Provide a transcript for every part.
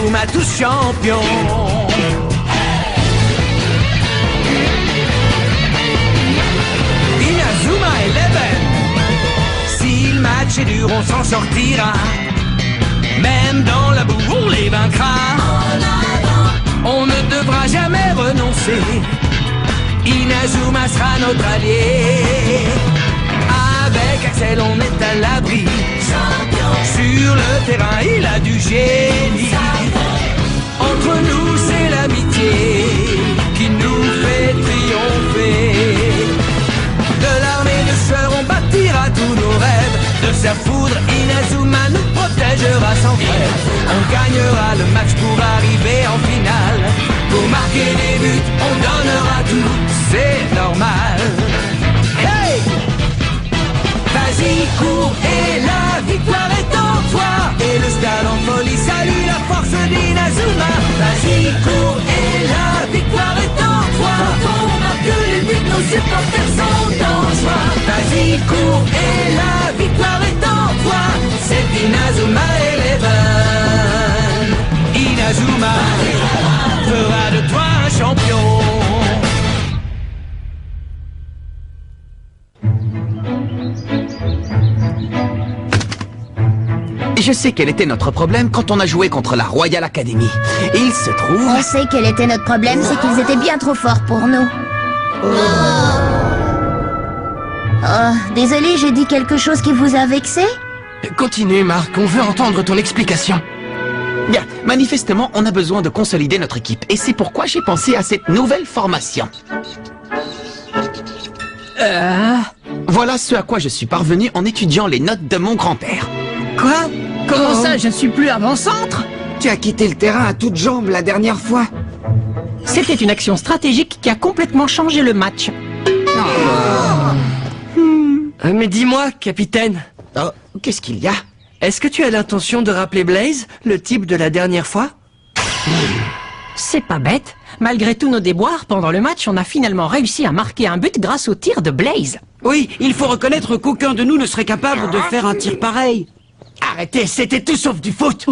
Inazuma tous champions. Inazuma Eleven. Si le match est dur, on s'en sortira. Même dans la boue, on les vaincra. On ne devra jamais renoncer. Inazuma sera notre allié. Avec Axel, on est à l'abri. Sur le terrain, il a du génie. Entre nous, c'est l'amitié qui nous fait triompher. De l'armée de tueurs, on bâtira tous nos rêves. De sa foudre, Inazuma nous protégera sans frère. On gagnera le match pour arriver en finale. Pour marquer des buts, on donnera tout, c'est normal. Hey! Vas-y, cours et la victoire est en toi. Et le stade en folie salue la force d'Inazuma. Vas-y, cours et la victoire est en toi. Quand on marque les buts, nos supporters sont en joie. Vas-y, cours et la victoire est en toi. C'est Inazuma Eleven. Inazuma fera de toi un champion. Je sais quel était notre problème quand on a joué contre la Royal Academy. Et il se trouve... On sait quel était notre problème, c'est qu'ils étaient bien trop forts pour nous. Oh, désolé, j'ai dit quelque chose qui vous a vexé? Continue, Marc, on veut entendre ton explication. Bien, manifestement, on a besoin de consolider notre équipe. Et c'est pourquoi j'ai pensé à cette nouvelle formation. Voilà ce à quoi je suis parvenu en étudiant les notes de mon grand-père. Quoi? Comment ça, je ne suis plus avant-centre? Tu as quitté le terrain à toutes jambes la dernière fois. C'était une action stratégique qui a complètement changé le match. Mais dis-moi, capitaine, Oh, qu'est-ce qu'il y a? est-ce que tu as l'intention de rappeler Blaze, le type de la dernière fois? C'est pas bête. Malgré tous nos déboires, pendant le match, on a finalement réussi à marquer un but grâce au tir de Blaze. Oui, il faut reconnaître qu'aucun de nous ne serait capable de faire un tir pareil. Arrêtez, c'était tout sauf du foot.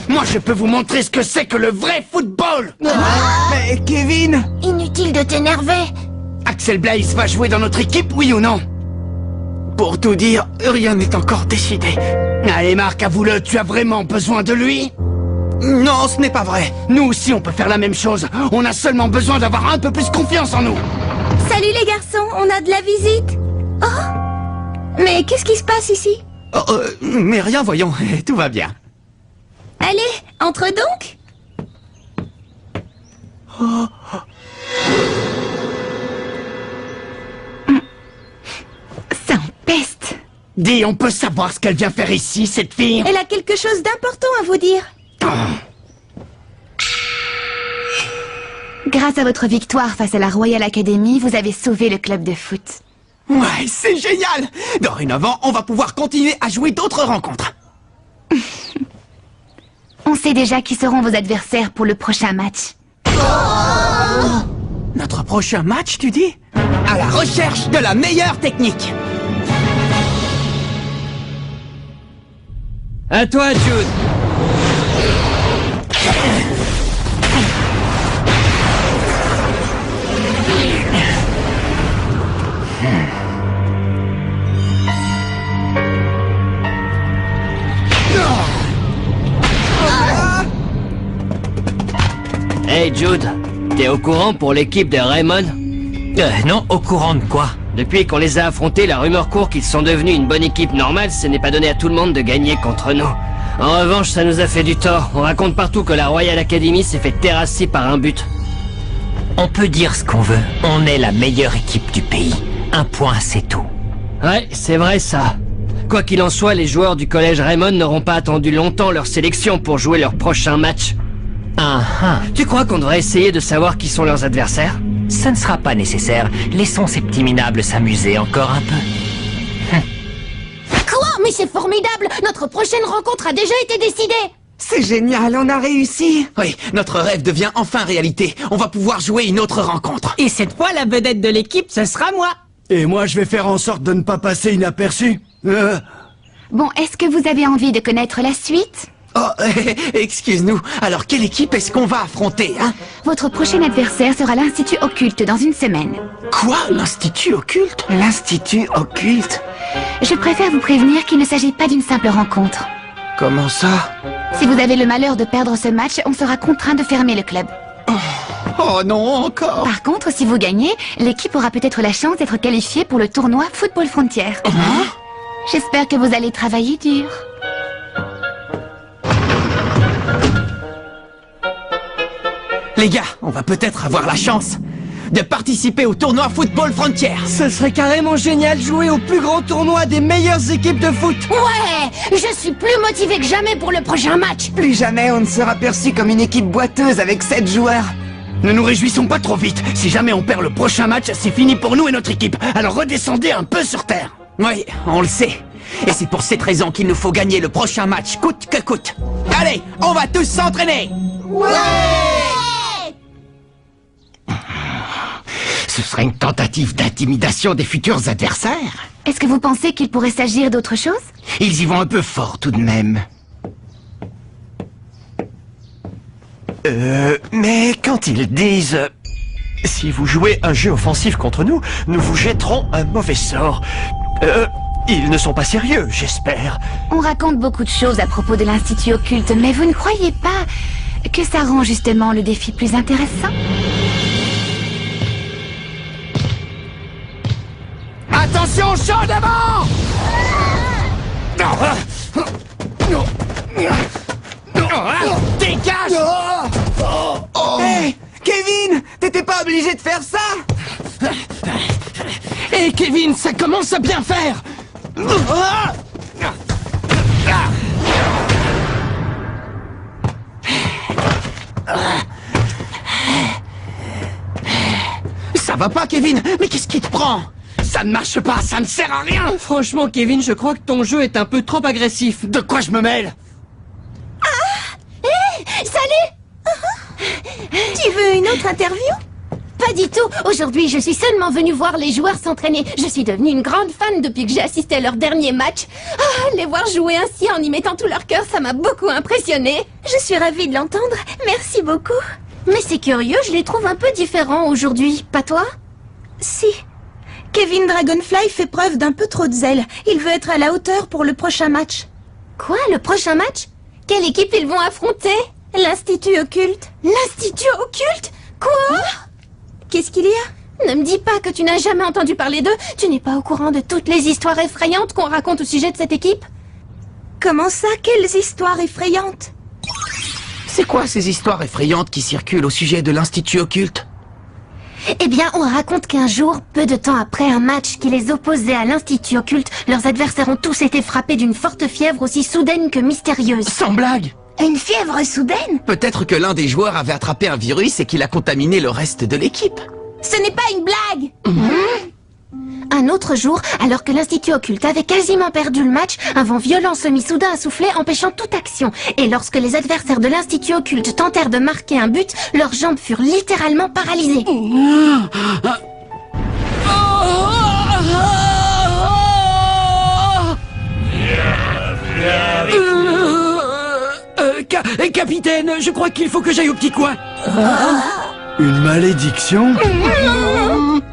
Moi, je peux vous montrer ce que c'est que le vrai football. Mais Kevin! Inutile de t'énerver. Axel Blaze va jouer dans notre équipe, oui ou non? Pour tout dire, rien n'est encore décidé. Allez, Marc, avoue-le, tu as vraiment besoin de lui? Non, ce n'est pas vrai. Nous aussi, on peut faire la même chose. On a seulement besoin d'avoir un peu plus confiance en nous. Salut les garçons, on a de la visite. Oh! Mais qu'est-ce qui se passe ici? Oh, mais rien, voyons, tout va bien. Allez, entre donc. Ça empeste. Dis, on peut savoir ce qu'elle vient faire ici, cette fille? Elle a quelque chose d'important à vous dire. Grâce à votre victoire face à la Royal Academy, vous avez sauvé le club de foot. Ouais, c'est génial! Dorénavant, on va pouvoir continuer à jouer d'autres rencontres. On sait déjà qui seront vos adversaires pour le prochain match. Notre prochain match, tu dis? À la recherche de la meilleure technique. À toi, Jude. Hey Jude, t'es au courant pour l'équipe de Raymond? Non, au courant de quoi? Depuis qu'on les a affrontés, la rumeur court qu'ils sont devenus une bonne équipe normale, ce n'est pas donné à tout le monde de gagner contre nous. En revanche, ça nous a fait du tort. On raconte partout que la Royal Academy s'est fait terrasser par un but. On peut dire ce qu'on veut. On est la meilleure équipe du pays. Un point, c'est tout. Ouais, c'est vrai ça. Quoi qu'il en soit, les joueurs du collège Raymond n'auront pas attendu longtemps leur sélection pour jouer leur prochain match. Tu crois qu'on devrait essayer de savoir qui sont leurs adversaires? Ça ne sera pas nécessaire. Laissons ces petits minables s'amuser encore un peu. Quoi? Mais c'est formidable! Notre prochaine rencontre a déjà été décidée! C'est génial, on a réussi! Oui, notre rêve devient enfin réalité. On va pouvoir jouer une autre rencontre. Et cette fois, la vedette de l'équipe, ce sera moi. Et moi, je vais faire en sorte de ne pas passer inaperçu. Bon, est-ce que vous avez envie de connaître la suite? Oh, excuse-nous. Alors, quelle équipe est-ce qu'on va affronter, hein? Votre prochain adversaire sera l'Institut Occulte dans une semaine. Quoi? L'Institut Occulte? L'Institut Occulte? Je préfère vous prévenir qu'il ne s'agit pas d'une simple rencontre. Comment ça? Si vous avez le malheur de perdre ce match, on sera contraint de fermer le club. Oh non, encore? Par contre, si vous gagnez, l'équipe aura peut-être la chance d'être qualifiée pour le tournoi Football Frontier. J'espère que vous allez travailler dur. Les gars, on va peut-être avoir la chance de participer au tournoi Football Frontier. Ce serait carrément génial de jouer au plus grand tournoi des meilleures équipes de foot. Ouais, je suis plus motivée que jamais pour le prochain match. Plus jamais on ne sera perçu comme une équipe boiteuse avec 7 joueurs. Ne nous réjouissons pas trop vite. Si jamais on perd le prochain match, c'est fini pour nous et notre équipe. Alors redescendez un peu sur terre. Oui, on le sait. Et c'est pour cette raison qu'il nous faut gagner le prochain match, coûte que coûte. Allez, on va tous s'entraîner. Ce serait une tentative d'intimidation des futurs adversaires. Est-ce que vous pensez qu'il pourrait s'agir d'autre chose? Ils y vont un peu fort tout de même. Mais quand ils disent... si vous jouez un jeu offensif contre nous, nous vous jetterons un mauvais sort. Ils ne sont pas sérieux, j'espère. On raconte beaucoup de choses à propos de l'Institut Occulte, mais vous ne croyez pas que ça rend justement le défi plus intéressant? Attention, champ d'avant! Dégage! Hey, Kevin, t'étais pas obligé de faire ça? Hé Kevin, ça commence à bien faire. Ça va pas, Kevin? Mais qu'est-ce qui te prend? Ça ne marche pas, ça ne sert à rien! Franchement Kevin, je crois que ton jeu est un peu trop agressif. De quoi je me mêle? Salut! Tu veux une autre interview? Pas du tout. Aujourd'hui, je suis seulement venue voir les joueurs s'entraîner. Je suis devenue une grande fan depuis que j'ai assisté à leur dernier match. Ah, les voir jouer ainsi en y mettant tout leur cœur, ça m'a beaucoup impressionnée. Je suis ravie de l'entendre. Merci beaucoup. Mais c'est curieux, je les trouve un peu différents aujourd'hui. Pas toi? Si. Kevin Dragonfly fait preuve d'un peu trop de zèle. Il veut être à la hauteur pour le prochain match. Quoi, le prochain match? Quelle équipe ils vont affronter? L'Institut Occulte. L'Institut Occulte? Quoi? Qu'est-ce qu'il y a? Ne me dis pas que tu n'as jamais entendu parler d'eux. Tu n'es pas au courant de toutes les histoires effrayantes qu'on raconte au sujet de cette équipe? Comment ça? Quelles histoires effrayantes? C'est quoi ces histoires effrayantes qui circulent au sujet de l'Institut Occulte? Eh bien, on raconte qu'un jour, peu de temps après un match qui les opposait à l'Institut Occulte, leurs adversaires ont tous été frappés d'une forte fièvre aussi soudaine que mystérieuse. Sans blague! Une fièvre soudaine? Peut-être que l'un des joueurs avait attrapé un virus et qu'il a contaminé le reste de l'équipe. Ce n'est pas une blague! Un autre jour, alors que l'Institut Occulte avait quasiment perdu le match, un vent violent se mit soudain à souffler, empêchant toute action. Et lorsque les adversaires de l'Institut Occulte tentèrent de marquer un but, leurs jambes furent littéralement paralysées. Capitaine, je crois qu'il faut que j'aille au petit coin. Une malédiction?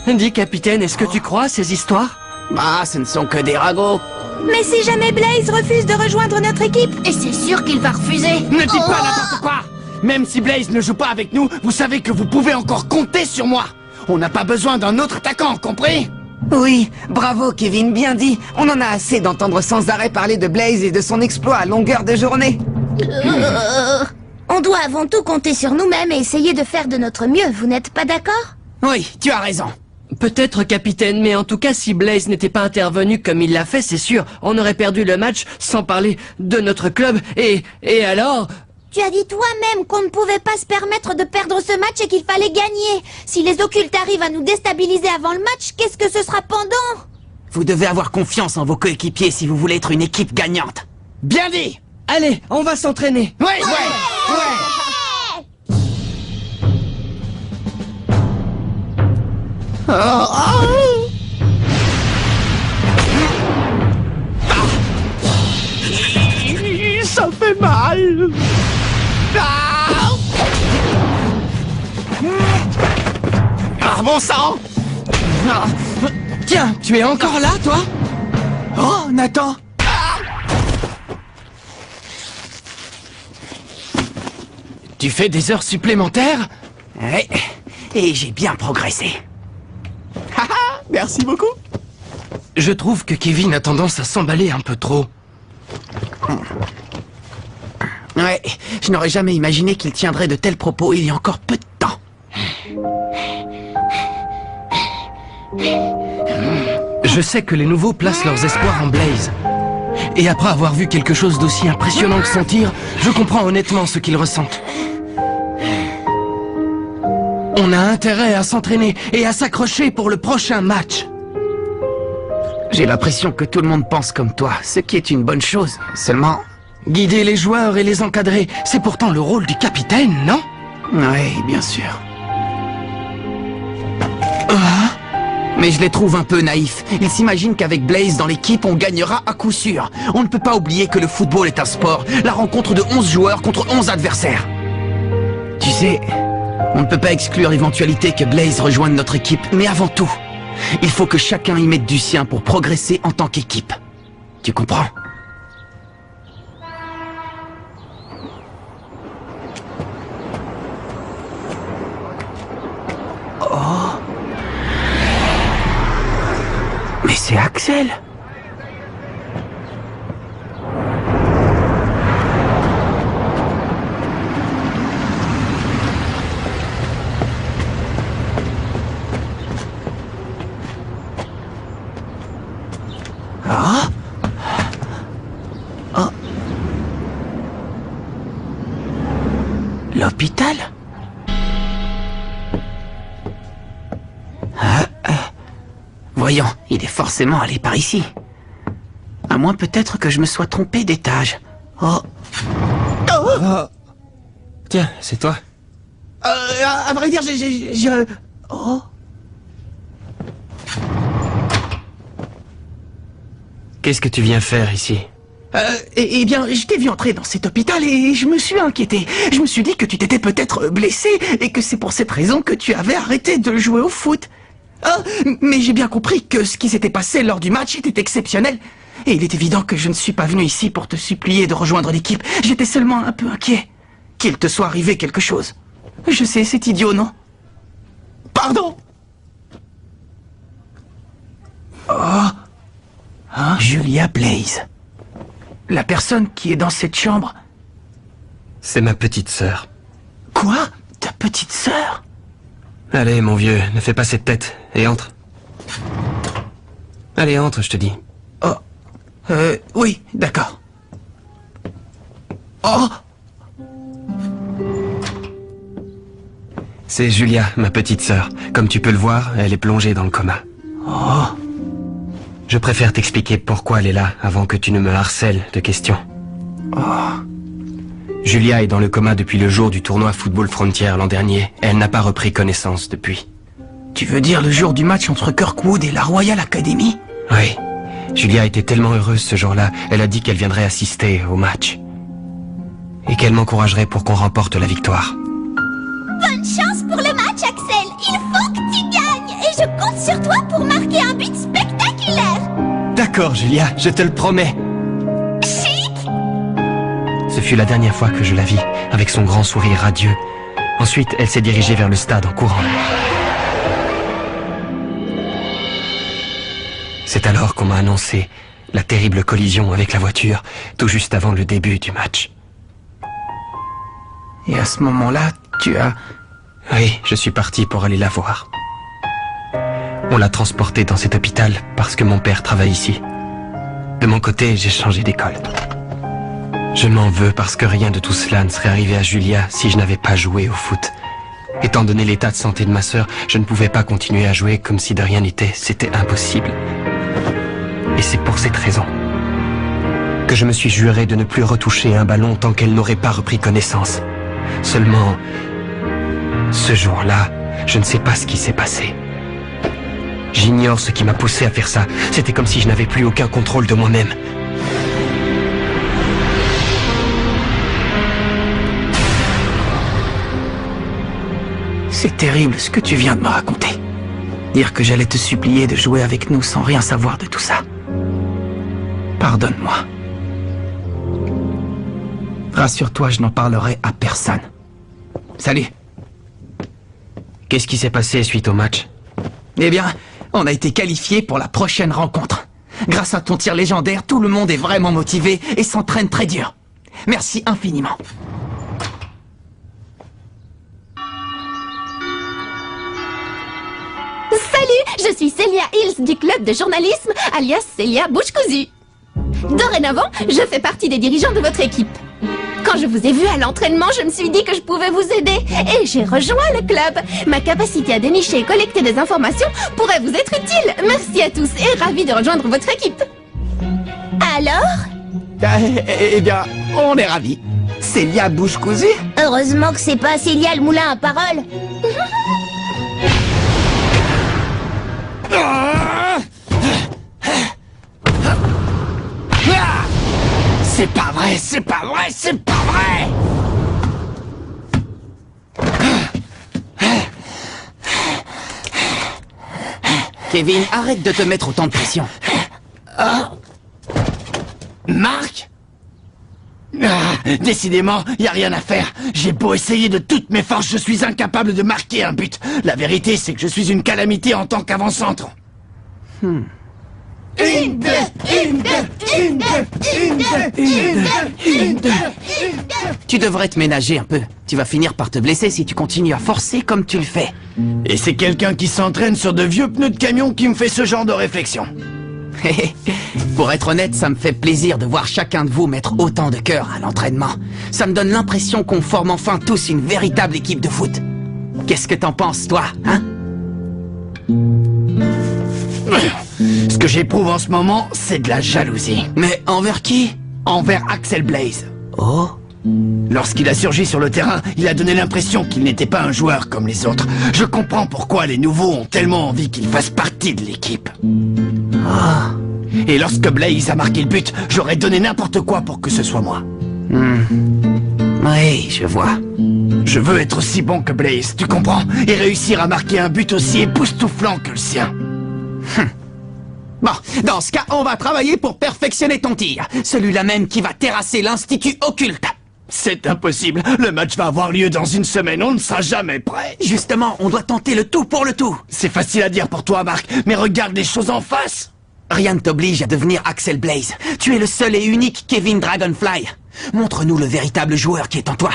Dis capitaine, est-ce que tu crois à ces histoires? Bah, ce ne sont que des ragots. Mais si jamais Blaze refuse de rejoindre notre équipe? Et c'est sûr qu'il va refuser. Ne dites pas n'importe quoi. Même si Blaze ne joue pas avec nous, vous savez que vous pouvez encore compter sur moi. On n'a pas besoin d'un autre attaquant, compris? Oui, bravo Kevin, bien dit. On en a assez d'entendre sans arrêt parler de Blaze et de son exploit à longueur de journée. On doit avant tout compter sur nous-mêmes et essayer de faire de notre mieux, vous n'êtes pas d'accord? Oui, tu as raison. Peut-être capitaine, mais en tout cas si Blaze n'était pas intervenu comme il l'a fait, c'est sûr, on aurait perdu le match sans parler de notre club et alors... Tu as dit toi-même qu'on ne pouvait pas se permettre de perdre ce match et qu'il fallait gagner. Si les occultes arrivent à nous déstabiliser avant le match, qu'est-ce que ce sera pendant? Vous devez avoir confiance en vos coéquipiers si vous voulez être une équipe gagnante. Bien dit. Allez, on va s'entraîner. Ouais. Ça fait mal! bon sang! Tiens, tu es encore là, toi? Oh, Nathan! Tu fais des heures supplémentaires? Ouais, et j'ai bien progressé. Haha, merci beaucoup. Je trouve que Kevin a tendance à s'emballer un peu trop. Ouais, je n'aurais jamais imaginé qu'il tiendrait de tels propos il y a encore peu de temps. Je sais que les nouveaux placent leurs espoirs en Blaze. Et après avoir vu quelque chose d'aussi impressionnant que son tir, je comprends honnêtement ce qu'ils ressentent. On a intérêt à s'entraîner et à s'accrocher pour le prochain match. J'ai l'impression que tout le monde pense comme toi, ce qui est une bonne chose. Seulement... Guider les joueurs et les encadrer, c'est pourtant le rôle du capitaine, non? Oui, bien sûr. Mais je les trouve un peu naïfs. Ils s'imaginent qu'avec Blaze dans l'équipe, on gagnera à coup sûr. On ne peut pas oublier que le football est un sport. La rencontre de 11 joueurs contre 11 adversaires. Tu sais, on ne peut pas exclure l'éventualité que Blaze rejoigne notre équipe. Mais avant tout, il faut que chacun y mette du sien pour progresser en tant qu'équipe. Tu comprends? Mais c'est Axel! Ah! Oh! L'hôpital? Voyons, il est forcément allé par ici. À moins peut-être que je me sois trompé d'étage. Oh. Oh. Tiens, c'est toi. À vrai dire, Oh. Qu'est-ce que tu viens faire ici? Eh bien, je t'ai vu entrer dans cet hôpital et je me suis inquiété. Je me suis dit que tu t'étais peut-être blessé et que c'est pour cette raison que tu avais arrêté de jouer au foot. Ah, mais j'ai bien compris que ce qui s'était passé lors du match était exceptionnel. Et il est évident que je ne suis pas venu ici pour te supplier de rejoindre l'équipe. J'étais seulement un peu inquiet. Qu'il te soit arrivé quelque chose. Je sais, c'est idiot, non? Pardon? Oh. Hein? Julia Blaze. La personne qui est dans cette chambre. C'est ma petite sœur. Quoi? Ta petite sœur? Allez, mon vieux, ne fais pas cette tête, et entre. Allez, entre, je te dis. Oh. Oui, d'accord. Oh. C'est Julia, ma petite sœur. Comme tu peux le voir, elle est plongée dans le coma. Oh. Je préfère t'expliquer pourquoi elle est là, avant que tu ne me harcèles de questions. Oh. Julia est dans le coma depuis le jour du tournoi Football Frontier l'an dernier. Elle n'a pas repris connaissance depuis. Tu veux dire le jour du match entre Kirkwood et la Royal Academy? Oui. Julia était tellement heureuse ce jour-là, elle a dit qu'elle viendrait assister au match. Et qu'elle m'encouragerait pour qu'on remporte la victoire. Bonne chance pour le match, Axel. Il faut que tu gagnes. Et je compte sur toi pour marquer un but spectaculaire. D'accord, Julia, je te le promets. Ce fut la dernière fois que je la vis, avec son grand sourire radieux. Ensuite, elle s'est dirigée vers le stade en courant. C'est alors qu'on m'a annoncé la terrible collision avec la voiture, tout juste avant le début du match. Et à ce moment-là, tu as... Oui, je suis parti pour aller la voir. On l'a transportée dans cet hôpital parce que mon père travaille ici. De mon côté, j'ai changé d'école. Je m'en veux parce que rien de tout cela ne serait arrivé à Julia si je n'avais pas joué au foot. Étant donné l'état de santé de ma sœur, je ne pouvais pas continuer à jouer comme si de rien n'était. C'était impossible. Et c'est pour cette raison que je me suis juré de ne plus retoucher un ballon tant qu'elle n'aurait pas repris connaissance. Seulement, ce jour-là, je ne sais pas ce qui s'est passé. J'ignore ce qui m'a poussé à faire ça. C'était comme si je n'avais plus aucun contrôle de moi-même. C'est terrible ce que tu viens de me raconter. Dire que j'allais te supplier de jouer avec nous sans rien savoir de tout ça. Pardonne-moi. Rassure-toi, je n'en parlerai à personne. Salut. Qu'est-ce qui s'est passé suite au match? Eh bien, on a été qualifiés pour la prochaine rencontre. Grâce à ton tir légendaire, tout le monde est vraiment motivé et s'entraîne très dur. Merci infiniment. Salut, je suis Célia Hills du club de journalisme, alias Célia Bouche Cousue. Dorénavant, je fais partie des dirigeants de votre équipe. Quand je vous ai vu à l'entraînement, je me suis dit que je pouvais vous aider. Et j'ai rejoint le club. Ma capacité à dénicher et collecter des informations pourrait vous être utile. Merci à tous et ravi de rejoindre votre équipe. Alors? Eh bien, on est ravis. Célia Bouche Cousue? Heureusement que c'est pas Célia le moulin à parole. C'est pas vrai, c'est pas vrai, c'est pas vrai! Kevin, arrête de te mettre autant de pression. Marc? Décidément, y a rien à faire. J'ai beau essayer de toutes mes forces, je suis incapable de marquer un but. La vérité, c'est que je suis une calamité en tant qu'avant-centre. Tu devrais te ménager un peu. Tu vas finir par te blesser si tu continues à forcer comme tu le fais. Et c'est quelqu'un qui s'entraîne sur de vieux pneus de camion qui me fait ce genre de réflexion. Pour être honnête, ça me fait plaisir de voir chacun de vous mettre autant de cœur à l'entraînement. Ça me donne l'impression qu'on forme enfin tous une véritable équipe de foot. Qu'est-ce que t'en penses, toi, hein? Ce que j'éprouve en ce moment, c'est de la jalousie. Mais envers qui? Envers Axel Blaze. Oh? Lorsqu'il a surgi sur le terrain, il a donné l'impression qu'il n'était pas un joueur comme les autres. Je comprends pourquoi les nouveaux ont tellement envie qu'il fasse partie de l'équipe. Ah. Et lorsque Blaze a marqué le but, j'aurais donné n'importe quoi pour que ce soit moi. Oui, je vois. Je veux être aussi bon que Blaze, tu comprends? Et réussir à marquer un but aussi époustouflant que le sien. Bon, dans ce cas, on va travailler pour perfectionner ton tir. Celui-là même qui va terrasser l'Institut Occulte. C'est impossible. Le match va avoir lieu dans une semaine. On ne sera jamais prêt. Justement, on doit tenter le tout pour le tout. C'est facile à dire pour toi, Marc, mais regarde les choses en face. Rien ne t'oblige à devenir Axel Blaze. Tu es le seul et unique Kevin Dragonfly. Montre-nous le véritable joueur qui est en toi.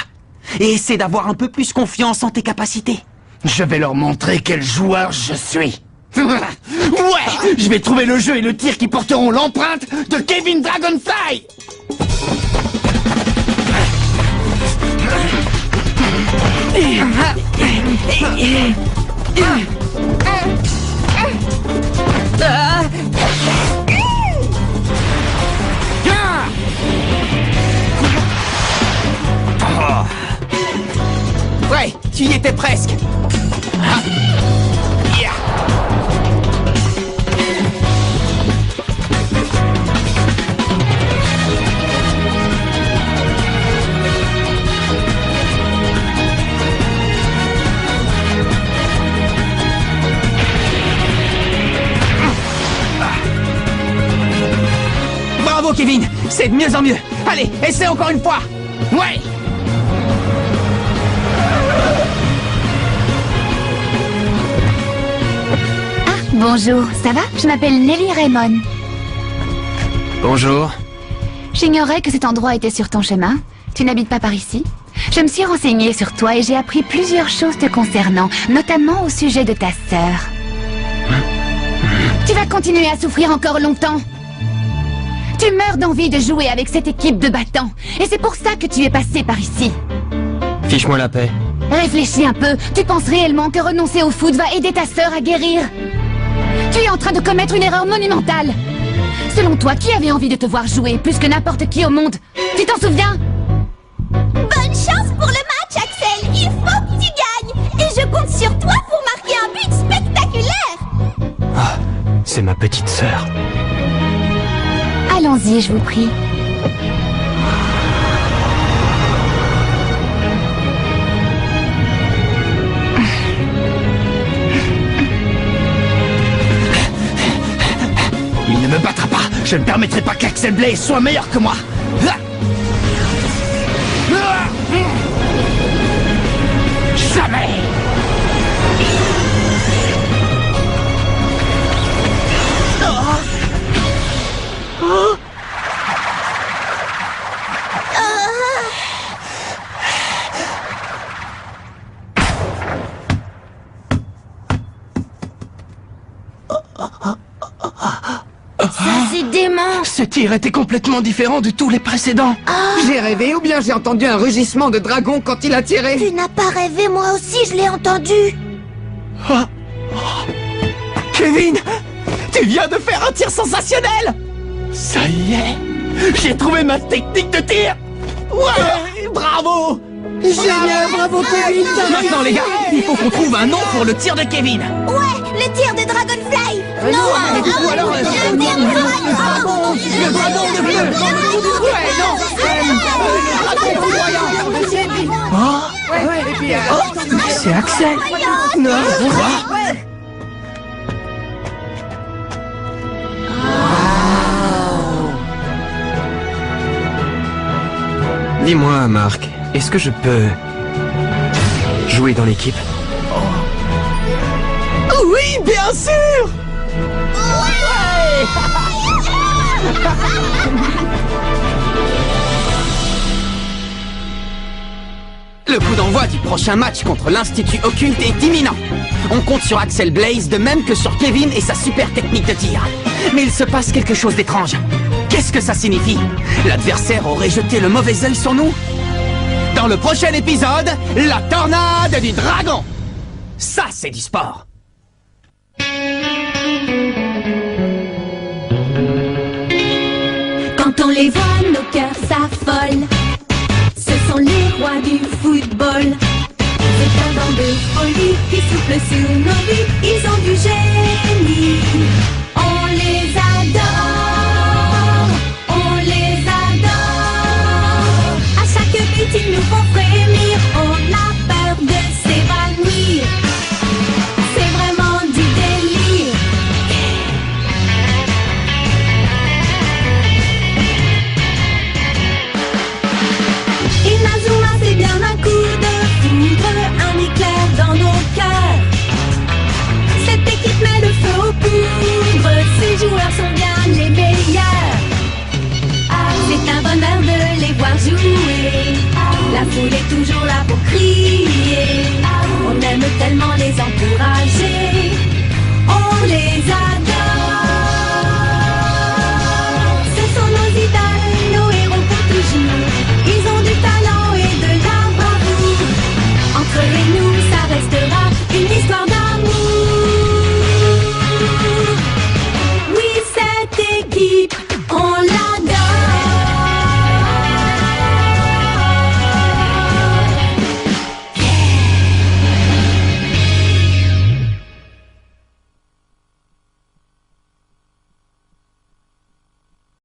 Et essaie d'avoir un peu plus confiance en tes capacités. Je vais leur montrer quel joueur je suis. Ouais! Je vais trouver le jeu et le tir qui porteront l'empreinte de Kevin Dragonfly. Ouais, tu y étais presque. Bravo Kevin, c'est de mieux en mieux. Allez, essaie encore une fois. Ouais. Bonjour, ça va? Je m'appelle Nelly Raymond. Bonjour. J'ignorais que cet endroit était sur ton chemin. Tu n'habites pas par ici? Je me suis renseignée sur toi et j'ai appris plusieurs choses te concernant, notamment au sujet de ta sœur. Tu vas continuer à souffrir encore longtemps. Tu meurs d'envie de jouer avec cette équipe de battants. Et c'est pour ça que tu es passé par ici. Fiche-moi la paix. Réfléchis un peu. Tu penses réellement que renoncer au foot va aider ta sœur à guérir? Tu es en train de commettre une erreur monumentale. Selon toi, qui avait envie de te voir jouer plus que n'importe qui au monde? Tu t'en souviens? Bonne chance pour le match, Axel. Il faut que tu gagnes. Et je compte sur toi pour marquer un but spectaculaire. Ah, c'est ma petite sœur. Allons-y, je vous prie. Il ne me battra pas. Je ne permettrai pas qu'Axel Blaze soit meilleur que moi. Jamais. Ça, c'est dément. Ce tir était complètement différent de tous les précédents. J'ai rêvé ou bien j'ai entendu un rugissement de dragon quand il a tiré. Tu n'as pas rêvé, moi aussi je l'ai entendu. Kevin, tu viens de faire un tir sensationnel. Ça y est. J'ai trouvé ma technique de tir. Ouais, bravo. Génial, bravo Kevin. Maintenant les gars, il faut qu'on trouve un nom pour le tir de Kevin. Ouais, le tir de Dragonfly. mais du coup, alors, le tir de Dragon. Le dragon de bleu. Ouais, non. Ouais, et puis... C'est Axel. Non. Dis-moi, Marc, est-ce que je peux jouer dans l'équipe? Oui, bien sûr. Le coup d'envoi du prochain match contre l'Institut Occulte est imminent. On compte sur Axel Blaze de même que sur Kevin et sa super technique de tir. Mais il se passe quelque chose d'étrange. Qu'est-ce que ça signifie? L'adversaire aurait jeté le mauvais œil sur nous? Dans le prochain épisode, la tornade du dragon. Ça, c'est du sport. Quand on les voit, nos cœurs s'affolent. Ce sont les rois du football. C'est un vent de folie qui souffle sur nos vies. Ils ont du génie. On les adore. On les adore. À chaque but, ils nous font frémir. On a peur de s'évanouir. C'est vraiment du délire. Inazuma, c'est bien un coup de foudre, un éclair dans nos cœurs. Cette équipe met le feu aux poudres, ces joueurs sont bien les meilleurs. C'est un bonheur de les voir jouer, la foule est toujours là pour crier. On aime tellement les encourager, on les a